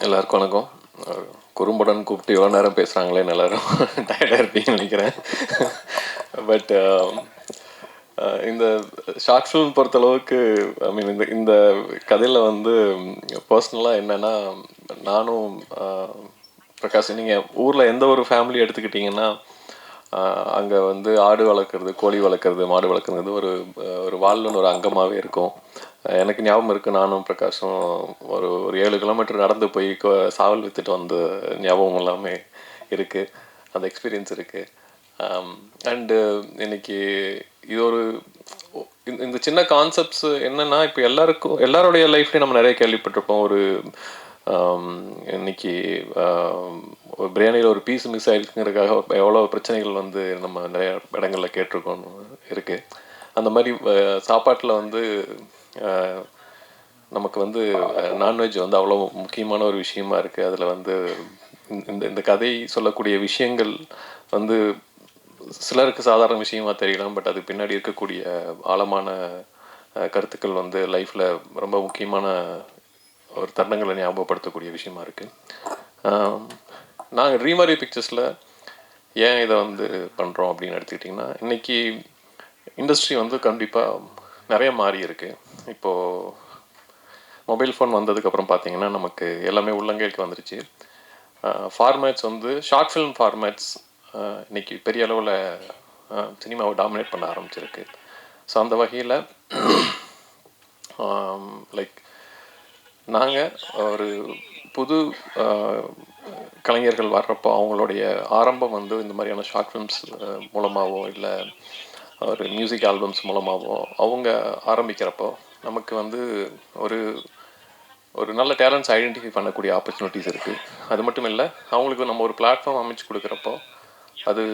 எல்லாருக்கும் வணக்கம். குறும்படன் கூப்பிட்டு இவ்வளோ நேரம் பேசுகிறாங்களேன்னு எல்லோரும் டயர்டாக இருப்பீங்கன்னு நினைக்கிறேன். பட் இந்த ஷார்ட் ஃபிலிம் பொறுத்தளவுக்கு ஐ மீன் இந்த கதையில் வந்து பர்சனலாக என்னென்னா, நானும் பிரகாஷ், நீங்கள் ஊரில் எந்த ஒரு ஃபேமிலி எடுத்துக்கிட்டிங்கன்னா அங்கே வந்து ஆடு வளர்க்குறது, கோழி வளர்க்குறது, மாடு வளர்க்குறது ஒரு ஒரு வாழ்வின் ஒரு அங்கமாகவே இருக்கும். எனக்கு ஞாபகம் இருக்குது, நானும் பிரகாஷும் ஒரு ஒரு 7 கிலோமீட்டர் நடந்து போய் சாவல் விற்றுட்டு வந்த ஞாபகம் எல்லாமே இருக்குது. அந்த எக்ஸ்பீரியன்ஸ் இருக்குது. அண்டு இன்னைக்கு இது ஒரு இந்த சின்ன கான்செப்ட்ஸ் என்னென்னா, இப்போ எல்லாருடைய லைஃப்லேயும் நம்ம நிறைய கேள்விப்பட்டிருப்போம். ஒரு இன்னைக்கு ஒரு பிரியாணியில் ஒரு பீஸ் மிஸ் ஆகிருக்குங்கிறதுக்காக எவ்வளோ பிரச்சனைகள் வந்து நம்ம நிறைய இடங்களில் கேட்டிருக்கோன்னு இருக்குது. அந்த மாதிரி சாப்பாட்டில் வந்து நமக்கு வந்து நான்வெஜ் வந்து அவ்வளோ முக்கியமான ஒரு விஷயமா இருக்குது. அதில் வந்து இந்த இந்த கதை சொல்லக்கூடிய விஷயங்கள் வந்து சிலருக்கு சாதாரண விஷயமா தெரியலாம். பட் அது பின்னாடி இருக்கக்கூடிய ஆழமான கருத்துக்கள் வந்து லைஃப்பில் ரொம்ப முக்கியமான ஒரு தருணங்களை ஞாபகப்படுத்தக்கூடிய விஷயமா இருக்குது. நாங்கள் ட்ரீமரி பிக்சர்ஸில் ஏன் இதை வந்து பண்ணுறோம் அப்படின்னு எடுத்துக்கிட்டிங்கன்னா, இன்றைக்கி இண்டஸ்ட்ரி வந்து கண்டிப்பாக நிறைய மாறி இருக்குது. இப்போது மொபைல் ஃபோன் வந்ததுக்கப்புறம் பார்த்திங்கன்னா நமக்கு எல்லாமே உள்ளங்கைக்கு வந்துருச்சு. ஃபார்மேட்ஸ் வந்து ஷார்ட் ஃபிலிம் ஃபார்மேட்ஸ் இன்றைக்கி பெரிய அளவில் சினிமாவை டாமினேட் பண்ண ஆரம்பிச்சிருக்கு. ஸோ அந்த வகையில் லைக் நாங்கள் ஒரு புது கலைஞர்கள் வர்றப்போ அவங்களுடைய ஆரம்பம் வந்து இந்த மாதிரியான ஷார்ட் ஃபிலிம்ஸ் மூலமாகவோ இல்லை ஒரு மியூசிக் ஆல்பம்ஸ் மூலமாகவோ அவங்க ஆரம்பிக்கிறப்போ நமக்கு வந்து ஒரு ஒரு நல்ல டேலண்ட்ஸ் ஐடென்டிஃபை பண்ணக்கூடிய ஆப்பர்ச்சுனிட்டிஸ் இருக்குது. அது மட்டும் இல்லை, அவங்களுக்கு நம்ம ஒரு பிளாட்ஃபார்ம் அமைச்சு கொடுக்குறப்போ அது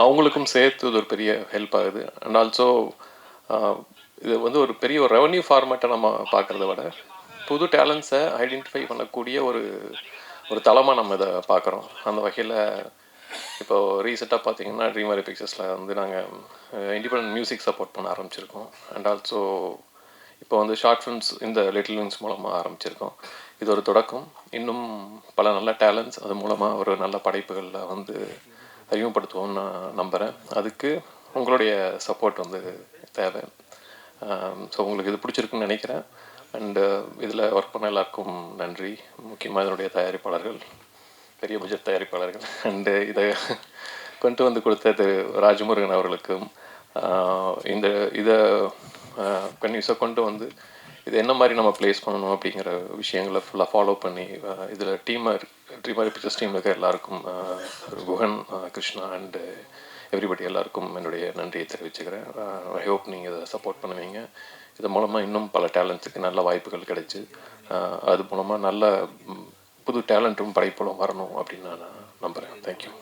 அவங்களுக்கும் சேர்த்து ஒரு பெரிய ஹெல்ப் ஆகுது. அண்ட் ஆல்சோ இது வந்து ஒரு பெரிய ஒரு ரெவன்யூ ஃபார்மேட்டை நம்ம பார்க்குறத விட புது டேலண்ட்ஸை ஐடென்டிஃபை பண்ணக்கூடிய ஒரு ஒரு தளமாக நம்ம இதை பார்க்குறோம். அந்த வகையில் இப்போது ரீசெண்டாக பார்த்திங்கன்னா ட்ரீமரி பிக்சர்ஸில் வந்து நாங்கள் இண்டிபெண்டன்ட் மியூசிக் சப்போர்ட் பண்ண ஆரம்பிச்சிருக்கோம். அண்ட் ஆல்சோ இப்போ வந்து ஷார்ட் ஃபிலிம்ஸ் இந்த லிட்டில் விங்ஸ் மூலமாக ஆரம்பிச்சிருக்கோம். இது ஒரு தொடக்கம். இன்னும் பல நல்ல டேலண்ட்ஸ் அது மூலமாக ஒரு நல்ல படைப்புகளில் வந்து அறிமுகப்படுத்துவோம்னு நான் நம்புகிறேன். அதுக்கு உங்களுடைய சப்போர்ட் வந்து தேவை. ஸோ உங்களுக்கு இது பிடிச்சிருக்குன்னு நினைக்கிறேன். அண்டு இதில் ஒர்க் பண்ண எல்லாருக்கும் நன்றி. முக்கியமாக இதனுடைய தயாரிப்பாளர்கள், பெரிய பட்ஜெட் தயாரிப்பாளர்கள், அண்டு இதை கொண்டு வந்து கொடுத்த திரு ராஜமுருகன் அவர்களுக்கும் இதை கன்யூஸாக கொண்டு வந்து இது என்ன மாதிரி நம்ம ப்ளேஸ் பண்ணணும் அப்படிங்கிற விஷயங்களை ஃபுல்லாக ஃபாலோ பண்ணி இதில் ட்ரீமரி பிக்சர்ஸ் டீமில் இருக்க எல்லாருக்கும் குஹன், கிருஷ்ணா அண்டு எவ்ரிபடி எல்லாருக்கும் என்னுடைய நன்றியை தெரிவிச்சுக்கிறேன். ஐ ஹோப் நீங்கள் இதை சப்போர்ட் பண்ணுவீங்க. இது மூலமாக இன்னும் பல டேலண்ட்ஸுக்கு நல்ல வாய்ப்புகள் கிடைச்சி அது மூலமாக நல்ல புது டேலண்ட்டும் படைப்புகளும் வரணும் அப்படின்னு நான் நம்புகிறேன். தேங்க்யூ.